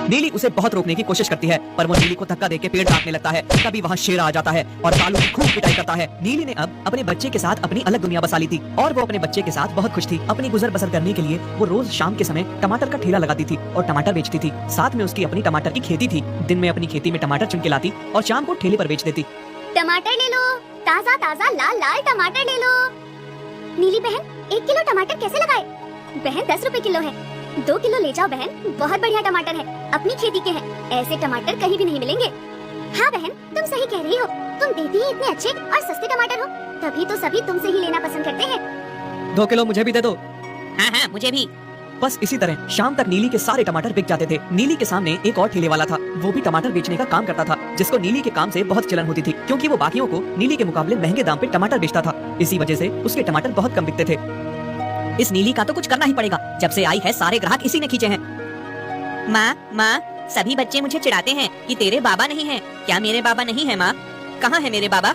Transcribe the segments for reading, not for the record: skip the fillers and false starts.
नीली उसे बहुत रोकने की कोशिश करती है, पर वो नीली को धक्का देके पेड़ काटने लगता है। तभी वहाँ शेरा आ जाता है और कालू की खूब पिटाई करता है। नीली ने अब अपने बच्चे के साथ अपनी अलग दुनिया बसा ली थी और वो अपने बच्चे के साथ बहुत खुश थी। अपनी गुजर बसर करने के लिए वो रोज शाम के समय टमाटर का ठेला लगाती थी और टमाटर बेचती थी। साथ में उसकी अपनी टमाटर की खेती थी। दिन में अपनी खेती में टमाटर चुन के लाती और शाम को ठेले पर बेच देती। टमाटर ले लो, ताजा ताजा लाल लाल टमाटर ले लो। नीली बहन 1 किलो टमाटर कैसे लगाए? बहन 10 रुपए किलो है। 2 किलो ले जाओ बहन, बहुत बढ़िया टमाटर है, अपनी खेती के हैं, ऐसे टमाटर कहीं भी नहीं मिलेंगे। हाँ बहन, तुम सही कह रही हो, तुम देती ही इतने अच्छे और सस्ते टमाटर हो, तभी तो सभी तुमसे ही लेना पसंद करते हैं। 2 किलो मुझे भी दे दो। हाँ हाँ मुझे भी। बस इसी तरह शाम तक नीली के सारे टमाटर बिक जाते थे। नीली के सामने एक और ठेले वाला था, वो भी टमाटर बेचने का काम करता था, जिसको नीली के काम से बहुत जलन होती थी, क्योंकि वो बाकियों को नीली के मुकाबले महंगे दाम पे टमाटर बेचता था। इसी वजह से उसके टमाटर बहुत कम बिकते थे। इस नीली का तो कुछ करना ही पड़ेगा, जब से आई है सारे ग्राहक इसी ने खींचे हैं। माँ, सभी बच्चे मुझे चिढ़ाते हैं कि तेरे बाबा नहीं है। क्या मेरे बाबा नहीं है माँ? कहाँ है मेरे बाबा?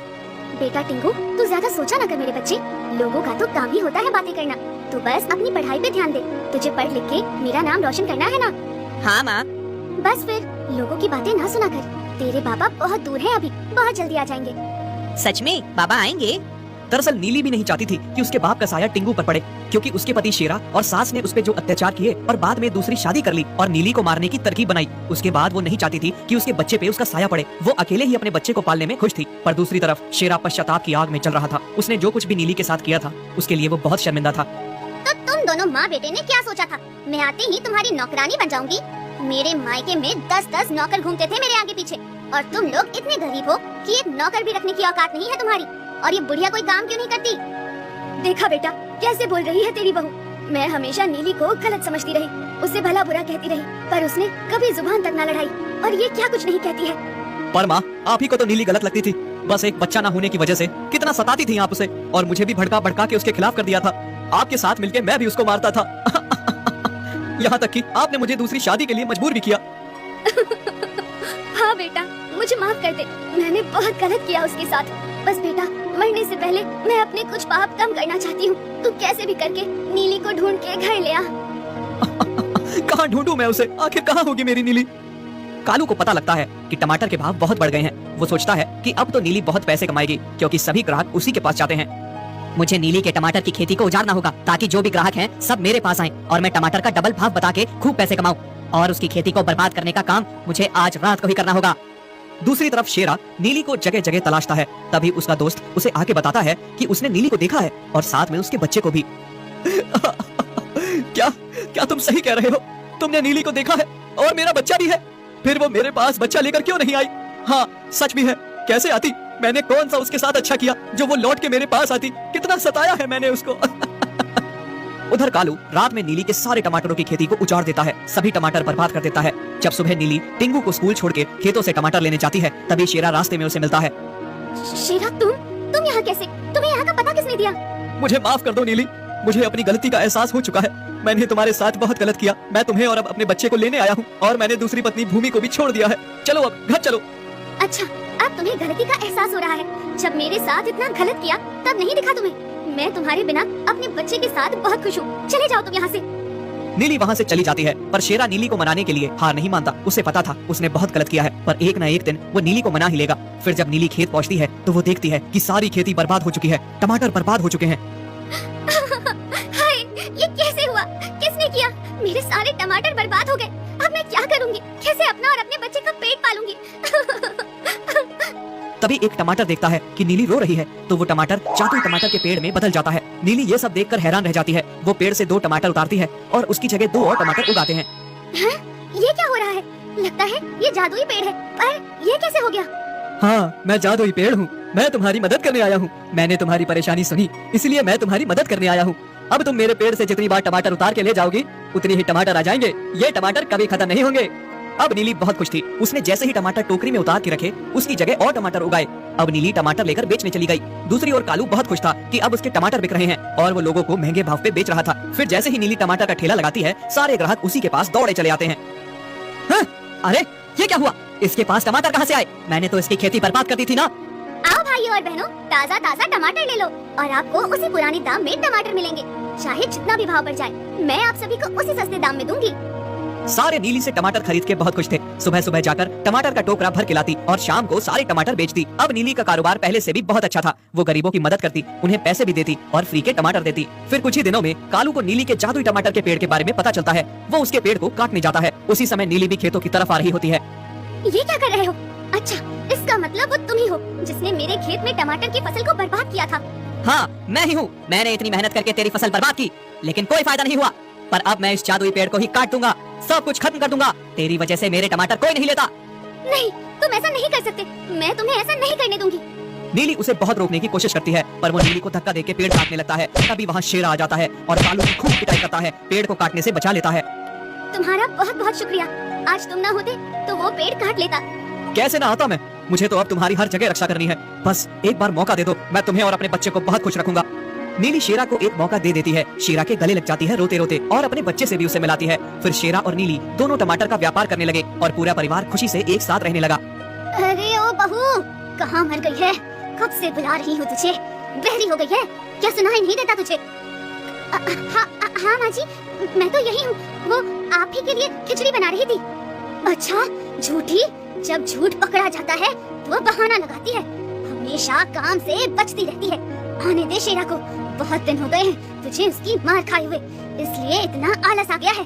बेटा टिंकू, तू ज्यादा सोचा ना कर मेरे बच्चे, लोगों का तो काम ही होता है बातें करना। तू बस अपनी पढ़ाई पे ध्यान दे, तुझे पढ़ लिख के मेरा नाम रोशन करना है ना। हाँ माँ। बस फिर लोगों की बातें ना सुना कर, तेरे बाबा बहुत दूर हैं अभी, बहुत जल्दी आ जाएंगे। सच में बाबा आएंगे? दरअसल नीली भी नहीं चाहती थी कि उसके बाप का साया टिंगू पर पड़े, क्योंकि उसके पति शेरा और सास ने उस पे जो अत्याचार किए और बाद में दूसरी शादी कर ली और नीली को मारने की तरकीब बनाई। उसके बाद वो नहीं चाहती थी कि उसके बच्चे पे उसका साया पड़े। वो अकेले ही अपने बच्चे को पालने में खुश थी, पर दूसरी तरफ शेरा पश्चाताप की आग में जल रहा था। उसने जो कुछ भी नीली के साथ किया था उसके लिए वो बहुत शर्मिंदा था। तो तुम दोनों माँ बेटे ने क्या सोचा था? मैं आते ही तुम्हारी नौकरानी बन जाऊंगी? मेरे मायके में 10-10 नौकर घूमते थे मेरे आगे पीछे, और तुम लोग इतने गरीब हो कि एक नौकर भी रखने की औकात नहीं है तुम्हारी। और ये बुढ़िया कोई काम क्यों नहीं करती? देखा बेटा कैसे बोल रही है तेरी बहू। मैं हमेशा नीली को गलत समझती रही, उससे भला बुरा कहती रही, पर उसने कभी जुबान तक ना लड़ाई, और ये क्या कुछ नहीं कहती है। पर माँ, आप ही को तो नीली गलत लगती थी। बस एक बच्चा ना होने की वजह से कितना सताती थी आप उसे, और मुझे भी भड़का भड़का के उसके खिलाफ कर दिया था। आपके साथ मिलके मैं भी उसको मारता था। यहाँ तक कि आपने मुझे दूसरी शादी के लिए मजबूर भी किया। हाँ बेटा, मुझे माफ कर दे, मैंने बहुत गलत किया उसके साथ। बस बेटा, मरने से पहले मैं अपने कुछ पाप कम करना चाहती हूँ। तू कैसे भी करके नीली को ढूंढ के घर ले आ। कहाँ ढूंढूं मैं उसे? आखिर कहाँ होगी मेरी नीली? कालू को पता लगता है कि टमाटर के भाव बहुत बढ़ गए हैं। वो सोचता है कि अब तो नीली बहुत पैसे कमाएगी, क्योंकि सभी ग्राहक उसी के पास जाते हैं। मुझे नीली के टमाटर की खेती को उजाड़ना होगा, ताकि जो भी ग्राहक हैं सब मेरे पास आएं और मैं टमाटर का डबल भाव बता के खूब पैसे कमाऊं। और उसकी खेती को बर्बाद करने का काम मुझे आज रात को ही करना होगा। दूसरी तरफ शेरा नीली को जगह जगह तलाशता है। तभी उसका दोस्त उसे आके बताता है कि उसने नीली को देखा है, और साथ में उसके बच्चे को भी। क्या तुम सही कह रहे हो? तुमने नीली को देखा है और मेरा बच्चा भी है? फिर वो मेरे पास बच्चा लेकर क्यों नहीं आई? हाँ, सच भी है, कैसे आती? मैंने कौन सा उसके साथ अच्छा किया जो वो लौट के मेरे पास आती? कितना सताया है मैंने उसको। उधर कालू रात में नीली के सारे टमाटरों की खेती को उजाड़ देता है, सभी टमाटर बर्बाद कर देता है। जब सुबह नीली टिंगू को स्कूल छोड़ के खेतों से टमाटर लेने जाती है, तभी शेरा रास्ते में उसे मिलता है। शेरा, तुम यहाँ कैसे? तुम्हें यहाँ का पता किसने दिया? मुझे माफ कर दो नीली, मुझे अपनी गलती का एहसास हो चुका है। मैंने तुम्हारे साथ बहुत गलत किया। मैं तुम्हें और अब अपने बच्चे को लेने आया हूँ, और मैंने दूसरी पत्नी भूमि को भी छोड़ दिया है। चलो अब घर चलो। अच्छा, अब तुम्हें गलती का एहसास हो रहा है। जब मेरे साथ इतना गलत किया तब नहीं दिखा तुम्हें? मैं तुम्हारे बिना अपने बच्चे के साथ बहुत खुश हूँ। चले जाओ तुम यहाँ से। नीली वहाँ से चली जाती है, पर शेरा नीली को मनाने के लिए हार नहीं मानता। उसे पता था उसने बहुत गलत किया है, पर एक न एक दिन वो नीली को मना ही लेगा। फिर जब नीली खेत पहुँचती है तो वो देखती है कि सारी खेती बर्बाद हो चुकी है, टमाटर बर्बाद हो चुके हैं। हाय, ये कैसे हुआ? किसने किया? मेरे सारे टमाटर बर्बाद हो गए। अब मैं क्या करूँगी? कैसे अपना और अपने बच्चे का पेट पालूंगी? तभी एक टमाटर देखता है कि नीली रो रही है, तो वो टमाटर जादुई टमाटर के पेड़ में बदल जाता है। नीली ये सब देखकर हैरान रह जाती है। वो पेड़ से 2 टमाटर उतारती है और उसकी जगह 2 और टमाटर उगाते हैं। ये क्या हो रहा है? लगता है ये जादुई पेड़ है, पर ये कैसे हो गया? हाँ, मैं जादुई पेड़ हूँ। मैं तुम्हारी मदद करने आया हूँ। मैंने तुम्हारी परेशानी सुनी, इसलिए मैं तुम्हारी मदद करने आया हूँ। अब तुम मेरे पेड़ से जितनी बार टमाटर उतार के ले जाओगी, उतनी ही टमाटर आ जाएंगे। ये टमाटर कभी खत्म नहीं होंगे। अब नीली बहुत खुश थी। उसने जैसे ही टमाटर टोकरी में उतार के रखे, उसकी जगह और टमाटर उगाए। अब नीली टमाटर लेकर बेचने चली गई। दूसरी ओर कालू बहुत खुश था कि अब उसके टमाटर बिक रहे हैं, और वो लोगों को महंगे भाव पे बेच रहा था। फिर जैसे ही नीली टमाटर का ठेला लगाती है, सारे ग्राहक उसी के पास दौड़े चले आते हैं। हाँ, अरे ये क्या हुआ? इसके पास टमाटर कहाँ से आए? मैंने तो इसकी खेती बर्बाद कर दी थी ना। आओ भाइयों और बहनों, ताजा ताजा टमाटर ले लो, और आपको उसी पुराने दाम में टमाटर मिलेंगे। चाहे जितना भी भाव बढ़ जाए, मैं आप सभी को उसी सस्ते दाम में दूंगी। सारे नीली से टमाटर खरीद के बहुत खुश थे। सुबह सुबह जाकर टमाटर का टोकरा भर के लाती और शाम को सारे टमाटर बेचती। अब नीली का कारोबार पहले से भी बहुत अच्छा था। वो गरीबों की मदद करती, उन्हें पैसे भी देती और फ्री के टमाटर देती। फिर कुछ ही दिनों में कालू को नीली के जादुई टमाटर के पेड़ के बारे में पता चलता है। वो उसके पेड़ को काटने जाता है। उसी समय नीली भी खेतों की तरफ आ रही होती है। ये क्या कर रहे हो? अच्छा, इसका मतलब वो तुम ही हो जिसने मेरे खेत में टमाटर की फसल को बर्बाद किया था। हाँ, मैं ही हूँ। मैंने इतनी मेहनत करके तेरी फसल बर्बाद की, लेकिन कोई फायदा नहीं हुआ। पर अब मैं इस जादुई पेड़ को ही काट दूंगा, सब कुछ खत्म कर दूंगा। तेरी वजह से मेरे टमाटर कोई नहीं लेता। नहीं, तुम ऐसा नहीं कर सकते। मैं तुम्हें ऐसा नहीं करने दूंगी। नीली उसे बहुत रोकने की कोशिश करती है, पर वो नीली को धक्का देके पेड़ काटने लगता है। तभी वहाँ शेर आ जाता है और कालू की खूब पिटाई करता है, पेड़ को काटने से बचा लेता है। तुम्हारा बहुत बहुत शुक्रिया। आज तुम ना होते तो वो पेड़ काट लेता। कैसे ना आता मैं? मुझे तो अब तुम्हारी हर जगह रक्षा करनी है। बस एक बार मौका दे दो, मैं तुम्हें और अपने बच्चे को बहुत खुश रखूंगा। नीली शेरा को एक मौका दे देती है। शेरा के गले लग जाती है रोते रोते और अपने बच्चे से भी उसे मिलाती है। फिर शेरा और नीली दोनों टमाटर का व्यापार करने लगे और पूरा परिवार खुशी से एक साथ रहने लगा। अरे ओ बहू, कहाँ मर गई है? कब से बुला रही हूँ तुझे? बहरी हो गई है क्या? सुनाई नहीं देता तुझे? हाँ माँ जी, मैं तो यही हूँ। वो आप ही के लिए खिचड़ी बना रही थी। अच्छा, झूठी? जब झूठ पकड़ा जाता है तो बहाना लगाती है। हमेशा काम से बचती रहती है। आने दे शेरा को, बहुत दिन हो गए हैं तुझे उसकी मार खाए हुए, इसलिए इतना आलस आ गया है।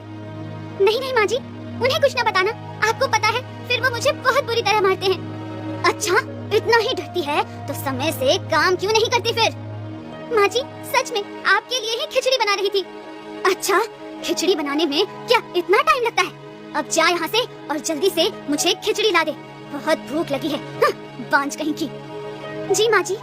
नहीं नहीं माँ जी, उन्हें कुछ न बताना। आपको पता है फिर वो मुझे बहुत बुरी तरह मारते हैं। अच्छा, इतना ही डरती है तो समय से काम क्यों नहीं करती फिर? माँ जी, सच में आपके लिए ही खिचड़ी बना रही थी। अच्छा, खिचड़ी बनाने में क्या इतना टाइम लगता है? अब जा यहाँ से और जल्दी से मुझे खिचड़ी ला दे, बहुत भूख लगी है। बांझ कहीं की। जी माँ जी।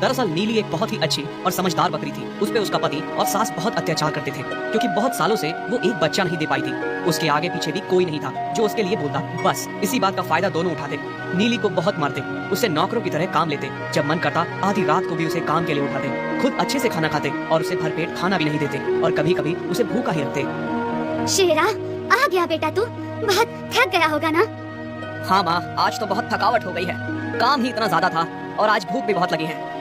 दरअसल नीली एक बहुत ही अच्छी और समझदार बकरी थी। उस पे उसका पति और सास बहुत अत्याचार करते थे, क्योंकि बहुत सालों से वो एक बच्चा नहीं दे पाई थी। उसके आगे पीछे भी कोई नहीं था जो उसके लिए बोलता। बस इसी बात का फायदा दोनों उठाते। नीली को बहुत मारते, उससे नौकरों की तरह काम लेते। जब मन करता आधी रात को भी उसे काम के लिए उठाते। खुद अच्छे से खाना खाते और उसे भरपेट खाना भी नहीं देते और कभी कभी उसे भूखा ही रखते। शेरा, आ गया बेटा तू? बहुत थक गया होगा ना? हाँ माँ, आज तो बहुत थकावट हो गई है। काम ही इतना ज्यादा था और आज भूख भी बहुत लगी है।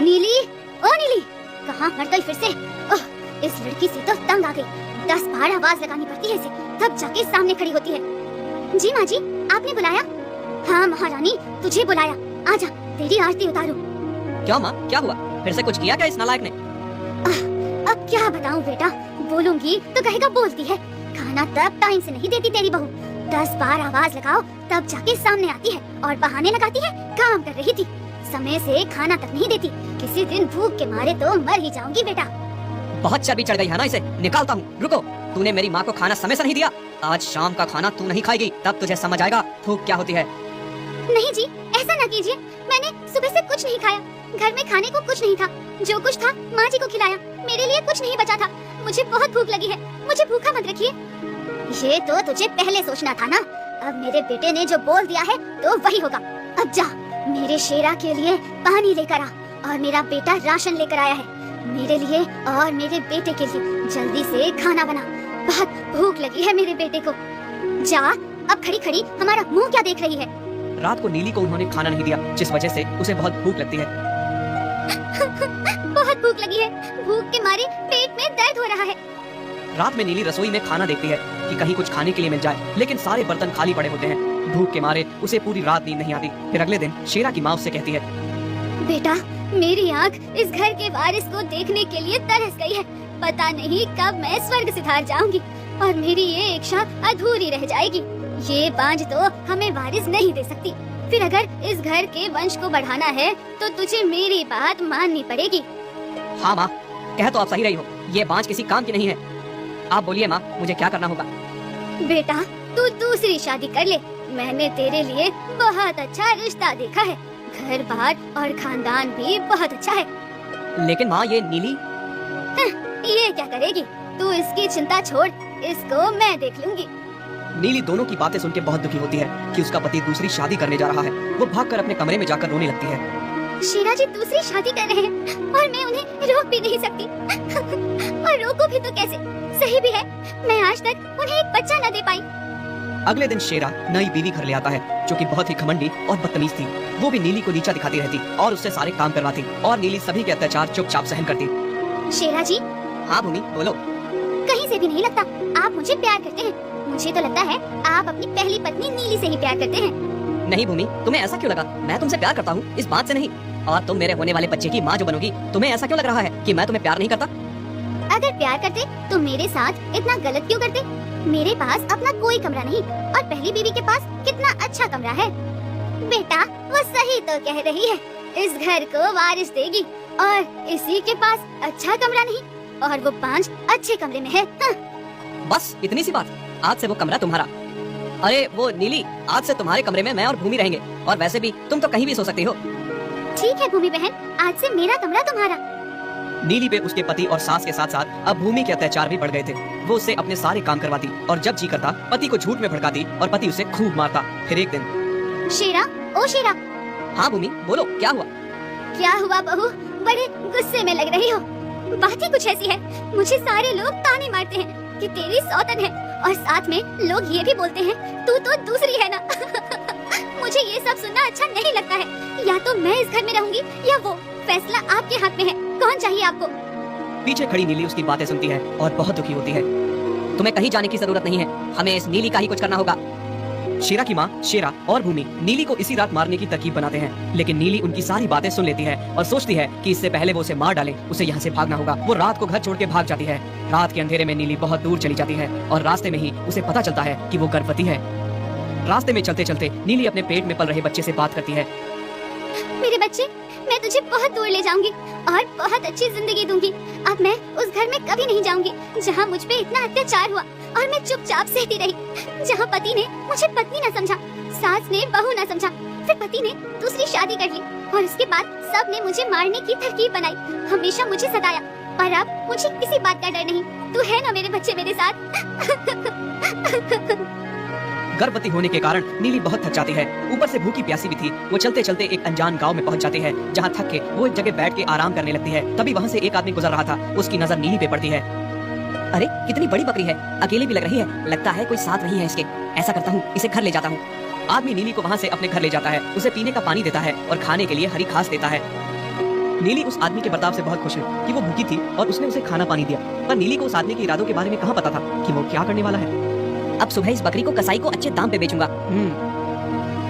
नीली, ओ नीली, कहाँ मर गई फिर से? ओह, इस लड़की से तो तंग आ गई। 10 बार आवाज लगानी पड़ती है इसे, तब जाके सामने खड़ी होती है। जी माँ जी, आपने बुलाया? हाँ महारानी, तुझे बुलाया। आजा, तेरी आरती उतारूं। क्या माँ, क्या हुआ? फिर से कुछ किया क्या इस नालायक ने? अब क्या बताऊं बेटा, बोलूंगी तो कहेगा बोलती है। खाना तब टाइम से नहीं देती तेरी बहू। 10 बार आवाज लगाओ तब जाके सामने आती है और बहाने लगाती है काम कर रही थी। समय से खाना तक नहीं देती। किसी दिन भूख के मारे तो मर ही जाऊंगी बेटा। बहुत चर्बी चढ़ गई है ना इसे, निकालता हूँ। रुको, तूने मेरी माँ को खाना समय से नहीं दिया। आज शाम का खाना तू नहीं खाएगी, तब तुझे समझ आएगा भूख क्या होती है। नहीं जी, ऐसा ना कीजिए। मैंने सुबह से कुछ नहीं खाया। घर में खाने को कुछ नहीं था। जो कुछ था माँ जी को खिलाया। मेरे लिए कुछ नहीं बचा था। मुझे बहुत भूख लगी है, मुझे भूखा मत रखिए। ये तो तुझे पहले सोचना था ना। अब मेरे बेटे ने जो बोल दिया है तो वही होगा। अब जा, मेरे शेरा के लिए पानी लेकर आ और मेरा बेटा राशन लेकर आया है। मेरे लिए और मेरे बेटे के लिए जल्दी से खाना बना। बहुत भूख लगी है मेरे बेटे को। जा, अब खड़ी खड़ी हमारा मुंह क्या देख रही है? रात को नीली को उन्होंने खाना नहीं दिया, जिस वजह से उसे बहुत भूख लगती है। बहुत भूख लगी है। भूख के मारे पेट में दर्द हो रहा है। रात में नीली रसोई में खाना देखती है कि कहीं कुछ खाने के लिए मिल जाए, लेकिन सारे बर्तन खाली पड़े होते हैं। भूख के मारे उसे पूरी रात नींद नहीं आती। फिर अगले दिन शेरा की माँ उससे कहती है, बेटा, मेरी आँख इस घर के वारिस को देखने के लिए तरस गई है। पता नहीं कब मैं स्वर्ग सिधार जाऊंगी और मेरी ये इच्छा अधूरी रह जाएगी। ये बांझ तो हमें वारिस नहीं दे सकती। फिर अगर इस घर के वंश को बढ़ाना है तो तुझे मेरी बात माननी पड़ेगी। हाँ माँ, कह तो आप सही रही हो। ये बांझ किसी काम की नहीं है। आप बोलिए माँ, मुझे क्या करना होगा? बेटा, तू दूसरी शादी कर ले। मैंने तेरे लिए बहुत अच्छा रिश्ता देखा है। घर बार और खानदान भी बहुत अच्छा है। लेकिन माँ, ये नीली ये क्या करेगी? तू इसकी चिंता छोड़, इसको मैं देख लूंगी। नीली दोनों की बातें सुन के बहुत दुखी होती है कि उसका पति दूसरी शादी करने जा रहा है। वो भागकर अपने कमरे में जाकर रोने लगती है। शेरा जी दूसरी शादी कर रहे हैं और मैं उन्हें रोक भी नहीं सकती। और रोको भी तो कैसे? सही भी है, मैं आज तक उन्हें एक बच्चा न दे पाई। अगले दिन शेरा नई बीवी घर ले आता है, जो कि बहुत ही घमंडी और बदतमीज थी। वो भी नीली को नीचा दिखाती रहती और उससे सारे काम करवाती और नीली सभी के अत्याचार चुपचाप सहन करती। शेरा जी। हाँ भूमि, बोलो। कहीं से भी नहीं लगता आप मुझे प्यार करते हैं। मुझे तो लगता है आप अपनी पहली पत्नी नीली से ही प्यार करते हैं। नहीं भूमि, तुम्हें ऐसा क्यों लगा? मैं तुमसे प्यार करता हूँ, इस बात से नहीं। और तुम मेरे होने वाले बच्चे की माँ जो बनोगी, तुम्हें ऐसा क्यों लग रहा है कि मैं तुम्हें प्यार नहीं करता? अगर प्यार करते तो मेरे साथ इतना गलत क्यों करते? मेरे पास अपना कोई कमरा नहीं और पहली बीवी के पास कितना अच्छा कमरा है। बेटा वो सही तो कह रही है, इस घर को वारिस देगी और इसी के पास अच्छा कमरा नहीं और वो 5 अच्छे कमरे में है। हाँ। बस इतनी सी बात। आज से वो कमरा तुम्हारा। अरे वो नीली, आज से तुम्हारे कमरे में मैं और भूमि रहेंगे। और वैसे भी तुम तो कहीं भी सो सकती हो। ठीक है भूमि बहन, आज से मेरा कमरा तुम्हारा। नीली पे उसके पति और सास के साथ साथ अब भूमि के अत्याचार भी बढ़ गए थे। वो उससे अपने सारे काम करवाती और जब जी करता पति को झूठ में भड़काती और पति उसे खूब मारता। फिर एक दिन, शेरा, ओ शेरा। हाँ भूमि, बोलो क्या हुआ? क्या हुआ बहू, बड़े गुस्से में लग रही हो? बात ही कुछ ऐसी है, मुझे सारे लोग ताने मारते हैं कि तेरी सौतन है और साथ में लोग ये भी बोलते हैं तू तो दूसरी है ना। मुझे ये सब सुनना अच्छा नहीं लगता है। या तो मैं इस घर में रहूंगी या वो, फैसला आपके हाथ में है। कौन चाहिए आपको? पीछे खड़ी नीली उसकी बातें सुनती है और बहुत दुखी होती है। तुम्हें कहीं जाने की जरूरत नहीं है, हमें इस नीली का ही कुछ करना होगा। शेरा की माँ शेरा और भूमि नीली को इसी रात मारने की तरकीब बनाते हैं, लेकिन नीली उनकी सारी बातें सुन लेती है और सोचती है कि इससे पहले वो उसे मार डाले, उसे यहाँ से भागना होगा। वो रात को घर छोड़ के भाग जाती है। रात के अंधेरे में नीली बहुत दूर चली जाती है और रास्ते में ही उसे पता चलता है कि वो गर्भवती है। रास्ते में चलते चलते नीली अपने पेट में पल रहे बच्चे से बात करती है। मेरे बच्चे, मैं तुझे बहुत दूर ले जाऊंगी और बहुत अच्छी जिंदगी दूंगी। अब मैं उस घर में कभी नहीं जाऊंगी जहाँ मुझ पे इतना अत्याचार हुआ और मैं चुपचाप सहती रही, जहाँ पति ने मुझे पत्नी न समझा, सास ने बहू न समझा, फिर पति ने दूसरी शादी कर ली और उसके बाद सब ने मुझे मारने की तरकीब बनाई, हमेशा मुझे सताया। और अब मुझे किसी बात का डर नहीं। तू है ना मेरे बच्चे मेरे साथ। गर्भवती होने के कारण नीली बहुत थक जाती है, ऊपर से भूखी प्यासी भी थी। वो चलते चलते एक अनजान गांव में पहुंच जाती है, जहां थक के वो एक जगह बैठ के आराम करने लगती है। तभी वहां से एक आदमी गुजर रहा था। उसकी नजर नीली पे पड़ती है। अरे कितनी बड़ी बकरी है, अकेली भी लग रही है। लगता है कोई साथ नहीं है इसके। ऐसा करता हूँ, इसे घर ले जाता हूँ। आदमी नीली को वहाँ से अपने घर ले जाता है, उसे पीने का पानी देता है और खाने के लिए हरी घास देता है। नीली उस आदमी के बर्ताव से बहुत खुश है कि वो भूखी थी और उसने उसे खाना पानी दिया। पर नीली को उस आदमी के इरादों के बारे में कहाँ पता था कि वो क्या करने वाला है। अब सुबह इस बकरी को कसाई को अच्छे दाम पे बेचूंगा।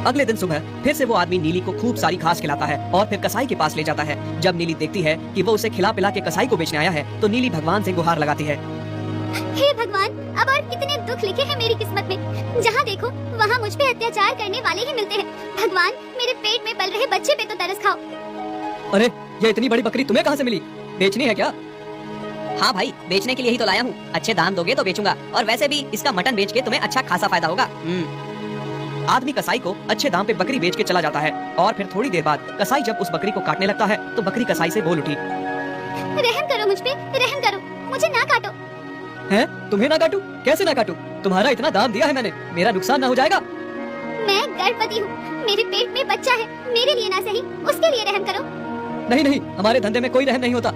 अगले दिन सुबह फिर से वो आदमी नीली को खूब सारी घास खिलाता है और फिर कसाई के पास ले जाता है। जब नीली देखती है कि वो उसे खिला पिला के कसाई को बेचने आया है, तो नीली भगवान से गुहार लगाती है। हे भगवान, अब और कितने दुख लिखे हैं मेरी किस्मत में। जहाँ देखो वहाँ मुझ पे अत्याचार करने वाले ही मिलते हैं। भगवान, मेरे पेट में पल रहे बच्चे पे तो तरस खाओ। अरे ये इतनी बड़ी बकरी तुम्हें कहाँ से मिली? बेचनी है क्या? हाँ भाई, बेचने के लिए ही तो लाया हूँ। अच्छे दाम दोगे तो बेचूंगा और वैसे भी इसका मटन बेच के तुम्हें अच्छा खासा फायदा होगा। आदमी कसाई को अच्छे दाम पे बकरी बेच के चला जाता है और फिर थोड़ी देर बाद कसाई जब उस बकरी को काटने लगता है तो बकरी कसाई से बोल उठी, रहम करो मुझ पे, रहम करो, मुझे ना काटो। हैं? तुम्हें ना काटूं? कैसे ना काटूं? तुम्हारा इतना दाम दिया है मैंने, मेरा नुकसान ना हो जाएगा? मैं गर्भवती हूँ, मेरे पेट में बच्चा है, मेरे लिए ना सही उसके लिए रहम करो। नहीं नहीं, हमारे धंधे में कोई रहम नहीं होता।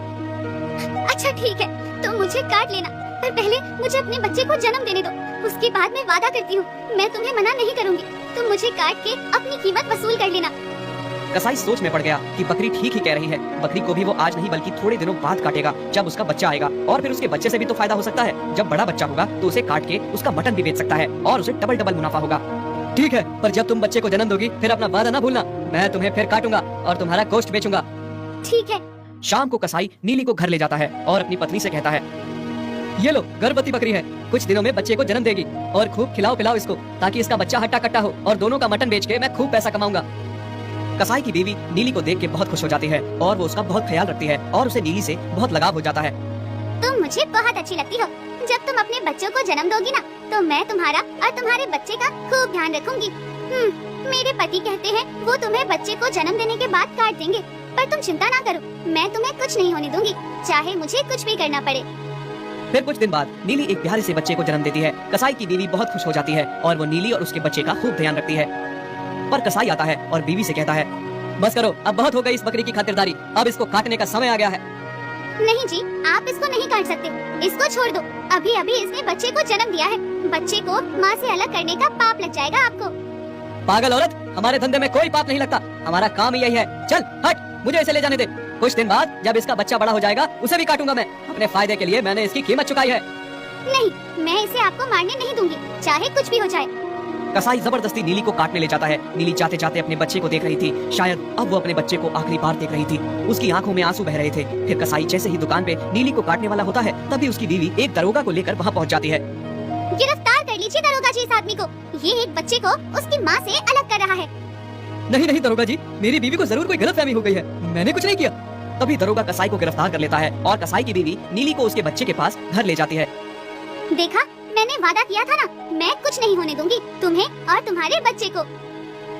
अच्छा ठीक है, तुम मुझे काट लेना, पर पहले मुझे अपने बच्चे को जन्म देने दो। उसके बाद मैं वादा करती हूँ, मैं तुम्हें मना नहीं करूँगी। तुम मुझे काट के अपनी कीमत वसूल कर लेना। कसाई सोच में पड़ गया कि बकरी ठीक ही कह रही है। बकरी को भी वो आज नहीं बल्कि थोड़े दिनों बाद काटेगा, जब उसका बच्चा आएगा और फिर उसके बच्चे से भी तो फायदा हो सकता है। जब बड़ा बच्चा होगा तो उसे काट के उसका मटन भी बेच सकता है और उसे डबल डबल मुनाफा होगा। ठीक है, पर जब तुम बच्चे को जन्म दोगी फिर अपना वादा ना भूलना। मैं तुम्हें फिर काटूंगा और तुम्हारा गोश्त बेचूंगा। ठीक है। शाम को कसाई नीली को घर ले जाता है और अपनी पत्नी से कहता है, ये लो, गर्भवती बकरी है, कुछ दिनों में बच्चे को जन्म देगी और खूब खिलाओ पिलाओ इसको, ताकि इसका बच्चा हट्टा कट्टा हो और दोनों का मटन बेच के मैं खूब पैसा कमाऊंगा। कसाई की बीवी नीली को देख के बहुत खुश हो जाती है और वो उसका बहुत ख्याल रखती है और उसे नीली से बहुत लगाव हो जाता है। तुम मुझे बहुत अच्छी लगती हो। जब तुम अपने बच्चों को जन्म दोगी ना, तो मैं तुम्हारा और तुम्हारे बच्चे का खूब ध्यान रखूंगी। मेरे पति कहते हैं वो तुम्हें बच्चे को जन्म देने के बाद काट देंगे, पर तुम चिंता ना करो, मैं तुम्हें कुछ नहीं होने दूंगी, चाहे मुझे कुछ भी करना पड़े। फिर कुछ दिन बाद नीली एक प्यारे से बच्चे को जन्म देती है। कसाई की बीवी बहुत खुश हो जाती है और वो नीली और उसके बच्चे का खूब ध्यान रखती है। पर कसाई आता है और बीवी से कहता है, बस करो, अब बहुत हो गई इस बकरी की खातिरदारी, अब इसको काटने का समय आ गया है। नहीं जी, आप इसको नहीं काट सकते, इसको छोड़ दो। अभी अभी इसने बच्चे को जन्म दिया है, बच्चे को माँ से अलग करने का पाप लग जाएगा आपको। पागल औरत, हमारे धंधे में कोई पाप नहीं लगता, हमारा काम ही यही है। चल हट, मुझे इसे ले जाने दे। कुछ दिन बाद जब इसका बच्चा बड़ा हो जाएगा उसे भी काटूंगा मैं। अपने फायदे के लिए मैंने इसकी कीमत चुकाई है। नहीं, मैं इसे आपको मारने नहीं दूंगी, चाहे कुछ भी हो जाए। कसाई जबरदस्ती नीली को काटने ले जाता है। नीली जाते जाते अपने बच्चे को देख रही थी। शायद अब वो अपने बच्चे को आखिरी बार देख रही थी। उसकी आंखों में आंसू बह रहे थे। फिर कसाई जैसे ही दुकान पे नीली को काटने वाला होता है, तभी उसकी बीवी एक दरोगा को लेकर वहाँ पहुँच जाती है। गिरफ्तार कर लीजिए दरोगा जी इस आदमी को। ये एक बच्चे को उसकी माँ से अलग कर रहा है। नहीं नहीं दरोगा जी, मेरी बीवी को जरूर कोई गलतफहमी हो गई है, मैंने कुछ नहीं किया। तभी दरोगा कसाई को गिरफ्तार कर लेता है और कसाई की बीवी नीली को उसके बच्चे के पास घर ले जाती है। देखा, मैंने वादा किया था ना, मैं कुछ नहीं होने दूंगी तुम्हें और तुम्हारे बच्चे को।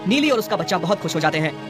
नीली और उसका बच्चा बहुत खुश हो जाते हैं।